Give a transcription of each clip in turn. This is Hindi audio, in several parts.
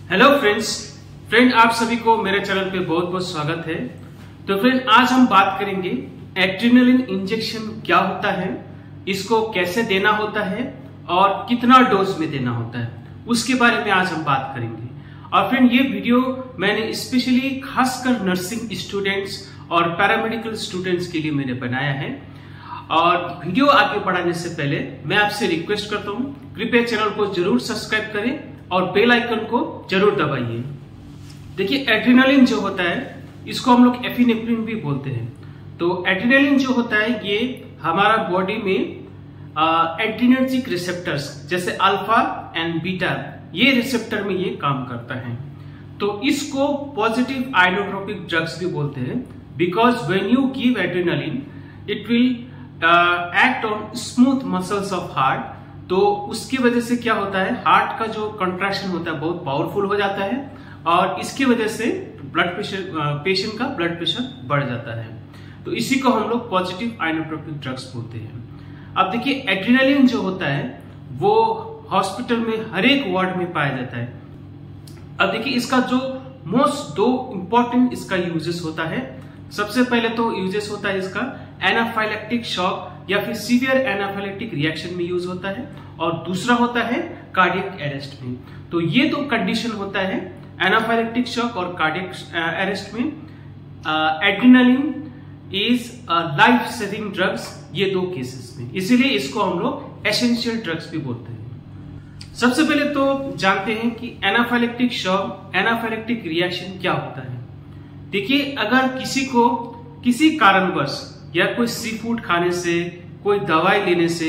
हेलो फ्रेंड आप सभी को मेरे चैनल पे बहुत बहुत स्वागत है। तो फ्रेंड आज हम बात करेंगे एड्रेनालिन इंजेक्शन क्या होता है, इसको कैसे देना होता है और कितना डोज में देना होता है, उसके बारे में आज हम बात करेंगे। और फ्रेंड ये वीडियो मैंने स्पेशली खासकर नर्सिंग स्टूडेंट्स और पैरामेडिकल स्टूडेंट्स के लिए मैंने बनाया है। और वीडियो आगे बढ़ाने से पहले मैं आपसे रिक्वेस्ट करता हूं, कृपया चैनल को जरूर सब्सक्राइब करें और बेल आइकन को जरूर दबाइए। देखिए एड्रेनालिन जो होता है इसको हम लोग एपिनेफ्रिन भी बोलते हैं। तो एड्रेनालिन जो होता है ये हमारा बॉडी में एड्रेनर्जिक रिसेप्टर्स जैसे अल्फा एंड बीटा ये रिसेप्टर में ये काम करता है। तो इसको पॉजिटिव आइनोट्रोपिक ड्रग्स भी बोलते हैं, because when you give adrenaline it will act on smooth muscles of heart. तो उसकी वजह से क्या होता है, हार्ट का जो कंट्रैक्शन होता है बहुत पावरफुल हो जाता है और इसकी वजह से ब्लड प्रेशर पेशेंट का ब्लड प्रेशर बढ़ जाता है। तो इसी को हम लोग पॉजिटिव आइनोट्रोपिक ड्रग्स बोलते हैं। अब देखिए एड्रेनालिन जो होता है वो हॉस्पिटल में हर एक वार्ड में पाया जाता है। अब देखिए इसका जो दो इंपॉर्टेंट इसका यूजेस होता है। सबसे पहले तो यूजेस होता है इसका एनाफाइलेक्टिक शॉक या फिर सीवियर एनाफाइलेक्टिक रिएक्शन में यूज होता है, और दूसरा होता है कार्डियक अरेस्ट में। तो ये दो कंडीशन होता है एनाफाइलेक्टिक शॉक और कार्डियक अरेस्ट में। Adrenaline is life saving drugs ये दो केसेस में, इसीलिए इसको हम लोग एसेंशियल ड्रग्स भी बोलते हैं। सबसे पहले तो जानते हैं कि एनाफाइलेक्टिक शॉक एनाफाइलेक्टिक रिएक्शन क्या होता है। देखिए अगर किसी को किसी कारणवश या कोई सी फूड खाने से, कोई दवाई लेने से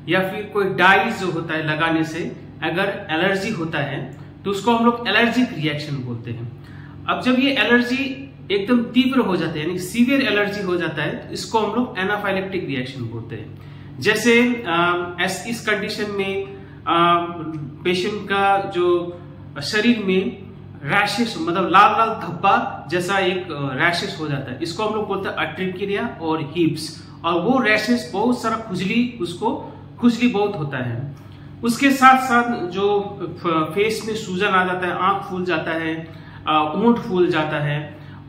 या फिर कोई डाई जो होता है लगाने से अगर एलर्जी होता है तो उसको हम लोग एलर्जिक रिएक्शन बोलते हैं। अब जब ये एलर्जी एकदम तीव्र हो जाता है यानी सीवियर एलर्जी हो जाता है तो इसको हम लोग एनाफाइलेक्टिक रिएक्शन बोलते हैं। जैसे इस कंडीशन में पेशेंट का जो शरीर में रैशेस मतलब लाल लाल धब्बा जैसा एक रैशेस हो जाता है, इसको हम लोग बोलते हैं अट्रिकिया और हिप्स। और वो रैशेस बहुत सारा खुजली बहुत होता है। उसके साथ साथ जो फेस में सूजन आ जाता है, आंख फूल जाता है, ऊंट फूल जाता है,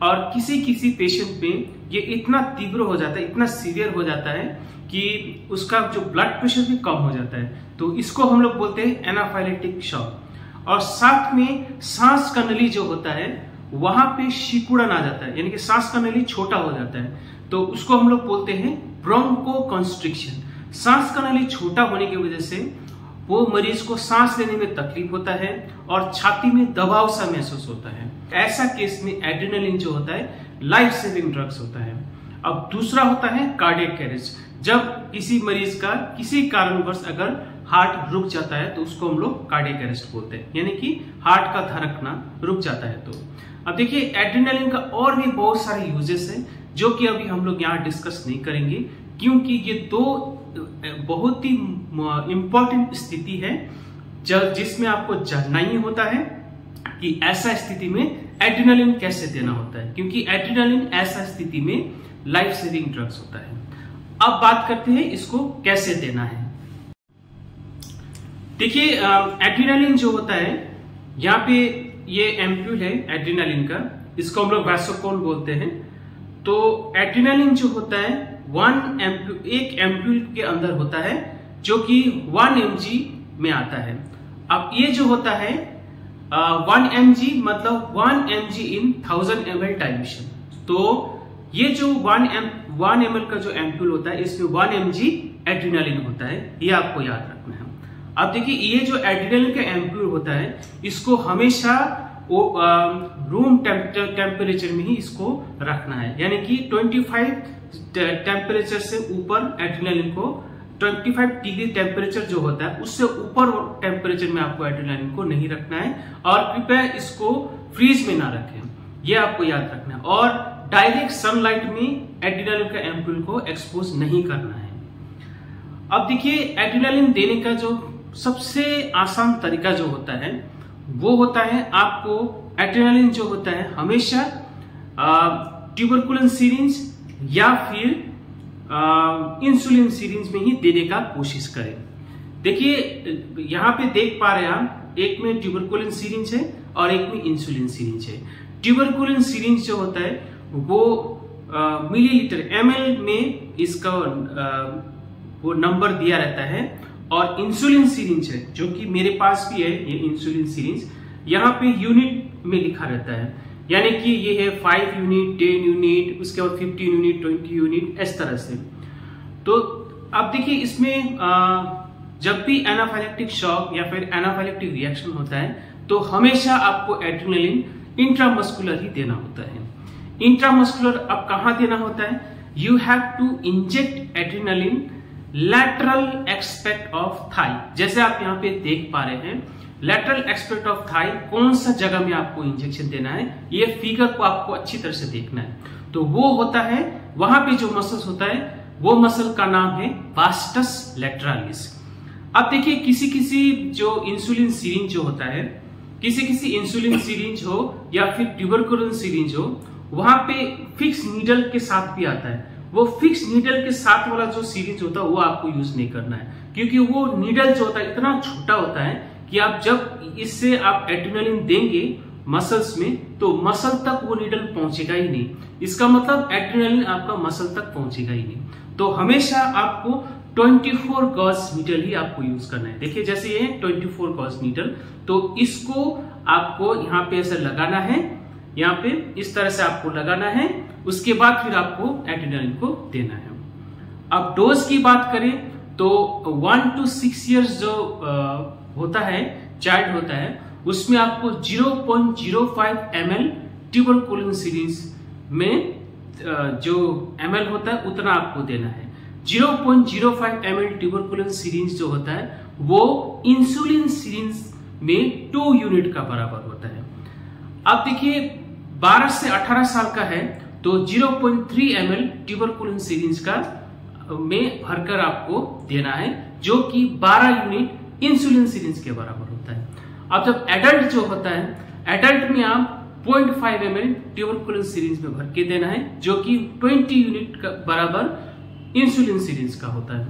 और किसी किसी पेशेंट में ये इतना तीव्र हो जाता है, इतना सीवियर हो जाता है कि उसका जो ब्लड प्रेशर भी कम हो जाता है। तो इसको हम लोग बोलते हैं एनाफाइलेक्टिक शॉक। और साथ में सांस का नली जो होता है वहां पे सिकुड़न आ जाता है, यानी कि सांस का नली छोटा हो जाता है, तो उसको हम लोग बोलते हैं ब्रोंकोकंस्ट्रिक्शन। सांस का नली छोटा होने की वजह से वो मरीज को सांस लेने में तकलीफ होता है और छाती में दबाव सा महसूस होता है। ऐसा केस में एड्रेनालिन जो होता है लाइफ सेविंग ड्रग्स होता है। अब दूसरा होता है कार्डियक अरेस्ट। जब किसी मरीज का किसी कारणवश अगर हार्ट रुक जाता है तो उसको हम लोग कार्डियक अरेस्ट बोलते हैं, यानी कि हार्ट का धड़कना रुक जाता है। तो अब देखिए एड्रेनालिन का और भी बहुत सारे यूजेस हैं जो कि अभी हम लोग यहाँ डिस्कस नहीं करेंगे, क्योंकि ये दो बहुत ही इंपॉर्टेंट स्थिति है जिसमें आपको जानना ही होता है कि ऐसा स्थिति में एड्रेनालिन कैसे देना होता है, क्योंकि एड्रेनालिन ऐसा स्थिति में लाइफ सेविंग ड्रग्स होता है। अब बात करते हैं इसको कैसे देना है। देखिए एड्रेनालिन जो होता है यहाँ पे ये एम्प्यूल है एड्रेनालिन का, इसको हम लोग वैसोकोल बोलते हैं। तो एड्रेनालिन जो होता है एक एम्प्यूल के अंदर होता है जो कि 1 mg में आता है। अब ये जो होता है 1 mg मतलब 1 mg इन 1000 ml डाइल्यूशन। तो ये जो 1 ml का जो एम्प्यूल होता है इसमें 1 mg एड्रेनालिन होता है, ये आपको याद रखना है। अब देखिए ये जो एड्रेनालिन का एम्प्यूल होता है इसको हमेशा रूम टेम्परेचर में ही इसको रखना है, यानी कि 25 टेम्परेचर से ऊपर एड्रेनालिन को 25 डिग्री टेम्परेचर जो होता है उससे ऊपर टेम्परेचर में आपको एड्रेनालिन को नहीं रखना है। और कृपया इसको फ्रीज में ना रखें, ये आपको याद रखना है। और डायरेक्ट सनलाइट में एड्रेनालिन का एम्प्यूल को एक्सपोज नहीं करना है। अब देखिए एड्रेनालिन देने का जो सबसे आसान तरीका जो होता है वो होता है आपको एड्रेनालिन जो होता है हमेशा ट्यूबरकुलन सिरिंज या फिर इंसुलिन सिरिंज में ही देने का कोशिश करें। देखिए यहाँ पे देख पा रहे हैं आप एक में ट्यूबरकुलिन सिरिंज है और एक में इंसुलिन सिरिंज है। ट्यूबरकुलिन सिरिंज जो होता है वो मिलीलीटर ml में इसका वो नंबर दिया रहता है, और इंसुलिन सिरिंज है जो कि मेरे पास भी है, ये इंसुलिन सिरिंज यहाँ पे यूनिट में लिखा रहता है, यानी कि ये है 5 यूनिट, 10 यूनिट, उसके बाद 15 यूनिट, 20 यूनिट, इस तरह से। तो अब देखिए इसमें जब भी एनाफाइलेक्टिक शॉक या फिर एनाफाइलेक्टिक रिएक्शन होता है तो हमेशा आपको एड्रेनालिन इंट्रामस्कुलर ही देना होता है। इंट्रामस्कुलर अब कहां देना होता है? You have to inject adrenaline lateral aspect of thigh. जैसे आप यहाँ पे देख पा रहे हैं, लैटरल एक्सपेक्ट ऑफ थाई कौन सा जगह में आपको इंजेक्शन देना है, ये फिगर को आपको अच्छी तरह से देखना है। तो वो होता है वहां पे जो मसल्स होता है वो मसल का नाम है वास्टस लैटरालिस। अब देखिए किसी जो इंसुलिन सिरिंज जो होता है, किसी इंसुलिन सिरिंज हो या फिर ट्यूबरकुलिन सिरिंज हो, वहां पे फिक्स नीडल के साथ भी आता है। वो फिक्स नीडल के साथ वाला जो सिरिंज होता है वो आपको यूज नहीं करना है, क्योंकि वो नीडल जो होता है इतना छोटा होता है कि आप जब इससे आप एड्रेनालिन देंगे मसल्स में तो मसल तक वो नीडल पहुंचेगा ही नहीं। इसका मतलब एड्रेनालिन आपका मसल तक पहुंचेगा ही नहीं। तो हमेशा आपको 24 गॉज नीडल ही आपको यूज करना है। देखिए जैसे ये 24 गॉज नीडल, तो इसको आपको यहाँ पे ऐसे लगाना है, यहाँ पे इस तरह से आपको लगाना है, उसके बाद फिर आपको एड्रेनालिन को देना है। अब डोज की बात करें तो 1 to 6 years जो होता है, चाइल्ड होता है, उसमें आपको 0.05 ml ट्यूबरकुलिन सिरिंज में जो ml होता है उतना आपको देना है। 0.05 ml ट्यूबरकुलिन सिरिंज जो होता है वो इंसुलिन सिरिंज में 2 यूनिट का बराबर होता है। अब देखिए 12 से 18 साल का है तो 0.3 ml ट्यूबरकुलिन सिरिंज का में भरकर आपको देना है, जो कि 12 यूनिट इंसुलिन सिरिंज के बराबर होता है। अब जब एडल्ट जो होता है, एडल्ट में आप 0.5 ml ट्यूबरकुलिन सिरिंज में भर के देना है, जो कि 20 यूनिट का बराबर इंसुलिन सिरिंज का होता है।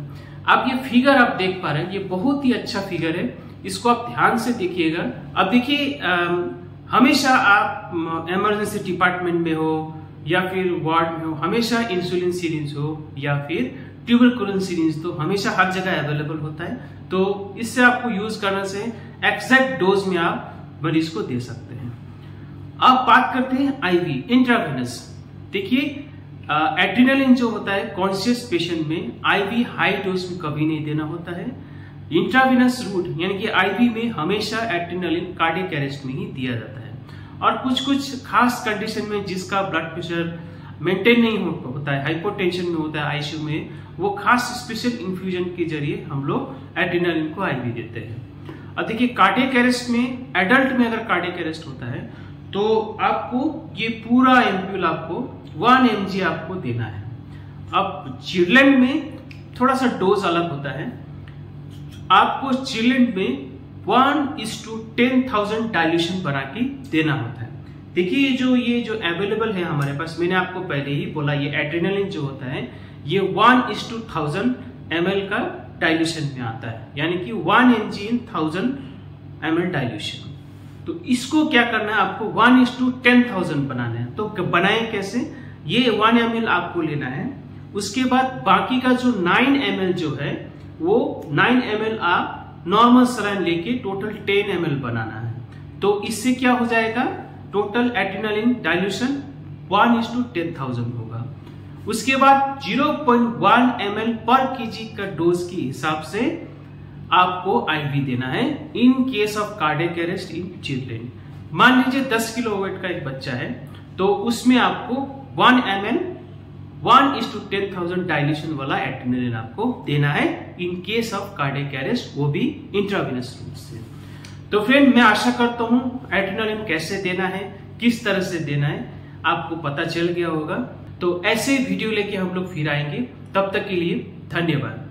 अब ये फिगर आप देख पा रहे हैं, ये बहुत ही अच्छा फिगर है, इसको आप ध्यान से देखिएगा। अब देखिए हमेशा आप इमरजेंसी डिपार्टमेंट में हो या फिर वार्ड में हो, हमेशा इंसुलिन सिरिंज हो या फिर ट्यूबरकुलिन सिरिंज तो हमेशा हर जगह अवेलेबल होता है। तो इससे आपको यूज करने से एग्जैक्ट डोज में आप मरीज को दे सकते हैं। अब बात करते हैं आईवी, इंट्रावेनस। देखिए एड्रेनालिन जो होता है कॉन्शियस पेशेंट में आईवी हाई डोज में कभी नहीं देना होता है। इंट्रावेनस रूट यानी कि आईवी में हमेशा एड्रेनालिन कार्डियक अरेस्ट में ही दिया जाता है। और कुछ खास कंडीशन में जिसका ब्लड प्रेशर मेंटेन नहीं होता है, हाइपोटेंशन में होता है आईसीयू में, वो खास स्पेशल इन्फ्यूजन के जरिए हम लोग एड्रेनालिन को आईवी देते हैं। अब देखिए कार्डियक अरेस्ट में, एडल्ट में अगर कार्डियक अरेस्ट होता है तो आपको ये पूरा एम्प्यूल आपको 1 mg आपको देना है। अब चिल्ड्रन में थोड़ा सा डोज अलग होता है, आपको चिल्ड्रन में 1:10,000 डाइल्यूशन बना के देना होता है। देखिए ये जो अवेलेबल है हमारे पास, मैंने आपको पहले ही बोला, ये एड्रेनालिन जो होता है ये 1:1000 ml का डाइल्यूशन में आता है, यानी कि 1 mg in 1000 ml डाइल्यूशन। तो इसको क्या करना है, आपको 1:10,000 बनाना है। तो बनाए कैसे, ये 1 ml आपको लेना है, उसके बाद बाकी का जो 9 ml जो है वो 9 ml आप नॉर्मल सलाइन लेके टोटल 10 ml बनाना है। तो इससे क्या हो जाएगा, टोटल एड्रेनालिन डाइल्यूशन 1:10,000 होगा। उसके बाद 0.1 ml पर kg का डोज के हिसाब से आपको आईवी देना है in case of cardiac arrest in children. मान लीजिए 10 किलो वेट का एक बच्चा है तो उसमें आपको 1 ml 1:10,000 डाइल्यूशन वाला एड्रेनालिन आपको देना है in case of cardiac arrest, वो भी इंट्रावेनस रूट से। तो फ्रेंड मैं आशा करता हूं एड्रेनालिन कैसे देना है, किस तरह से देना है, आपको पता चल गया होगा। तो ऐसे वीडियो लेके हम लोग फिर आएंगे, तब तक के लिए धन्यवाद।